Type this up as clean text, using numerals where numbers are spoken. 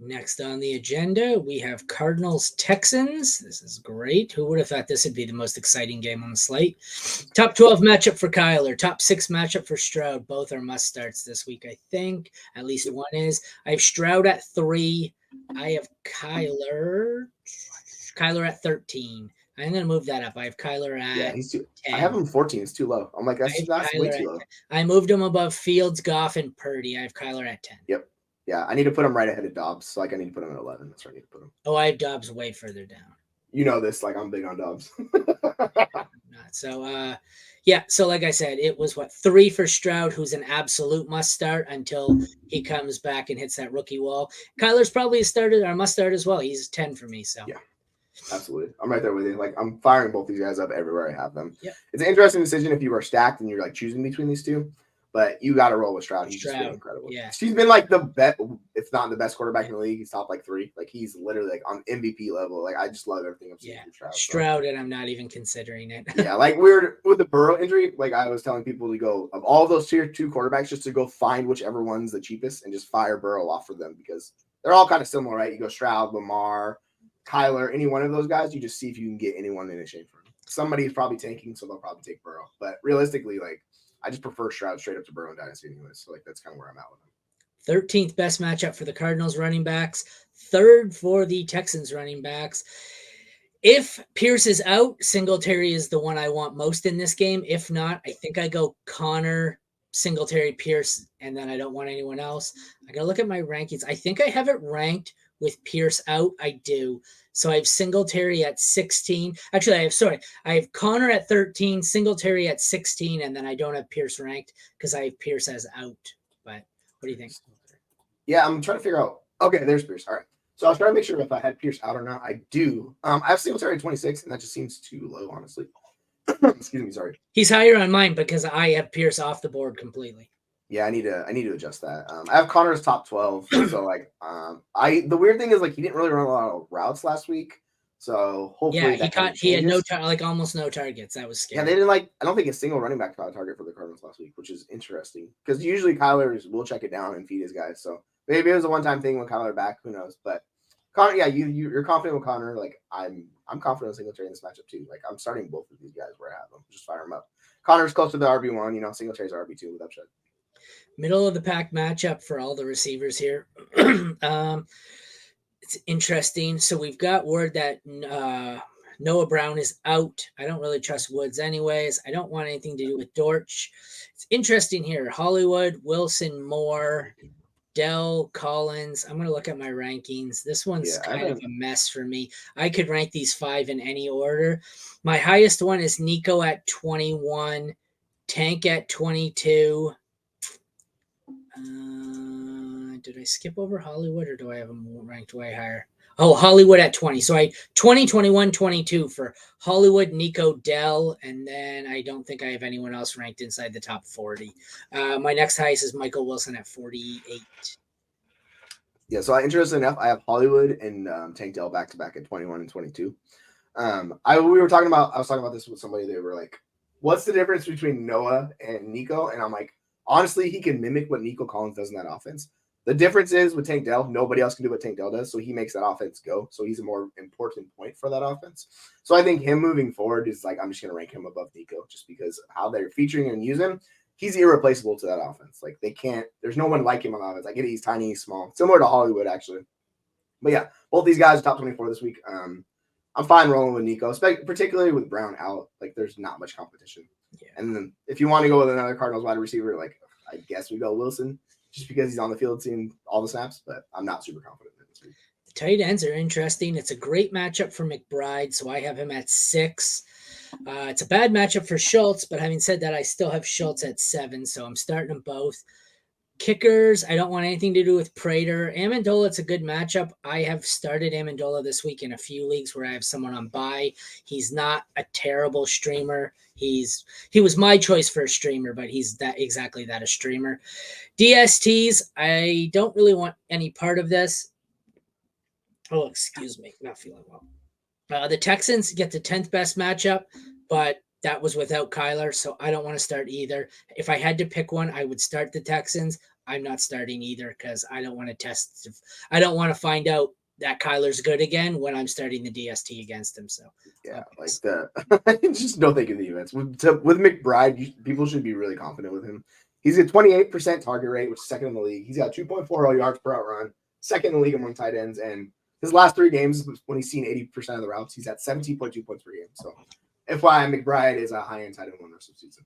Next on the agenda, we have Cardinals Texans. This is great. Who would have thought this would be the most exciting game on the slate? Top 12 matchup for Kyler. Top 6 matchup for Stroud. Both are must starts this week, I think. At least one is. I have Stroud at 3. I have Kyler at 13. I'm going to move that up. I have Kyler at he's too. 10. I have him 14. It's too low. I'm like, that's way too low. I moved him above Fields, Goff, and Purdy. I have Kyler at 10. Yep. Yeah, I need to put him right ahead of Dobbs. So, like, I need to put him at 11. That's where I need to put him. Oh, I have Dobbs way further down. You know this. Like, I'm big on Dobbs. So, yeah. So, like I said, it was 3 for Stroud, who's an absolute must start until he comes back and hits that rookie wall. Kyler's probably a must start as well. He's 10 for me. So, yeah. Absolutely. I'm right there with you. Like, I'm firing both these guys up everywhere I have them. Yep. It's an interesting decision if you are stacked and you're like choosing between these two, but you got to roll with Stroud. He's just been incredible. Yeah. He's been like the best, if not the best quarterback in the league. He's top like 3. Like, he's literally like on MVP level. Like, I just love everything I'm seeing from Stroud. Stroud, and I'm not even considering it. Yeah. Like, weird with the Burrow injury. Like, I was telling people to go of all those tier 2 quarterbacks, just to go find whichever one's the cheapest and just fire Burrow off for them, because they're all kind of similar, right? You go Stroud, Lamar, Kyler, any one of those guys, you just see if you can get anyone in exchange for him. Somebody's probably tanking, so they'll probably take Burrow. But realistically, like, I just prefer Stroud straight up to Burrow in Dynasty anyways. So, like, that's kind of where I'm at with him. 13th best matchup for the Cardinals running backs. 3rd for the Texans running backs. If Pierce is out, Singletary is the one I want most in this game. If not, I think I go Connor, Singletary, Pierce, and then I don't want anyone else. I got to look at my rankings. I think I have it ranked with Pierce out. I do. So I have Singletary at 16. Actually, I have Connor at 13, Singletary at 16, and then I don't have Pierce ranked because I have Pierce as out. But what do you think? Yeah, I'm trying to figure out. Okay, there's Pierce. All right. So I was trying to make sure if I had Pierce out or not. I do. I have Singletary at 26, and that just seems too low, honestly. Excuse me, sorry. He's higher on mine because I have Pierce off the board completely. Yeah, I need to adjust that. I have Connor's top 12. So like the weird thing is, like, he didn't really run a lot of routes last week. So hopefully he had almost no targets. That was scary. Yeah, they didn't I don't think a single running back got a target for the Cardinals last week, which is interesting. Because usually Kyler will check it down and feed his guys. So maybe it was a one-time thing with Kyler back, who knows. But Connor, yeah, you're confident with Connor. Like, I'm confident in Singletary in this matchup too. Like, I'm starting both of these guys where I have them. Just fire them up. Connor's close to the RB1, Singletary's RB2 with upside. Middle of the pack matchup for all the receivers here. It's interesting. So we've got word that Noah Brown is out. I don't really trust Woods anyways. I don't want anything to do with Dortch. It's interesting here. Hollywood, Wilson, Moore, Dell, Collins. I'm going to look at my rankings. This one's kind of a mess for me. I could rank these 5 in any order. My highest one is Nico at 21, Tank at 22. Did I skip over Hollywood, or do I have them ranked way higher? Oh, Hollywood at 20. So I 20, 21, 22 for Hollywood, Nico, Dell, and then I don't think I have anyone else ranked inside the top 40. My next highest is Michael Wilson at 48. Yeah, so interesting enough, I have Hollywood and Tank Dell back to back at 21 and 22. I was talking about this with somebody. They were like, "What's the difference between Noah and Nico?" And I'm like, honestly, he can mimic what Nico Collins does in that offense. The difference is with Tank Dell, nobody else can do what Tank Dell does, so he makes that offense go. So he's a more important point for that offense. So I think him moving forward is like, I'm just going to rank him above Nico just because of how they're featuring and using him. He's irreplaceable to that offense. Like, there's no one like him on the offense. I get it, he's tiny, he's small, similar to Hollywood actually. But yeah, both these guys are top 24 this week. I'm fine rolling with Nico, particularly with Brown out. Like, there's not much competition. Yeah. And then if you want to go with another Cardinals wide receiver, like, I guess we go Wilson, just because he's on the field seeing all the snaps, but I'm not super confident in this week. The tight ends are interesting. It's a great matchup for McBride, so I have him at 6. It's a bad matchup for Schultz, but having said that, I still have Schultz at 7, so I'm starting them both. Kickers, I don't want anything to do with Prater. Amendola, it's a good matchup. I have started Amendola this week in a few leagues where I have someone on bye. He's not a terrible streamer. He was my choice for a streamer, but he's exactly that, a streamer. DSTs, I don't really want any part of this. Oh, excuse me, not feeling well. The Texans get the 10th best matchup, but that was without Kyler, so I don't want to start either. If I had to pick one, I would start the Texans. I'm not starting either because I don't want to test. I don't want to find out that Kyler's good again when I'm starting the DST against him. So yeah, like just no thank you to the defense. With McBride, people should be really confident with him. He's at 28% target rate, which is second in the league. He's got 2.40 yards per out run, second in the league among tight ends. And his last 3 games, when he's seen 80% of the routes, he's at 17.2 points per game. So FYI, McBride is a high-end tight end one rest of the season.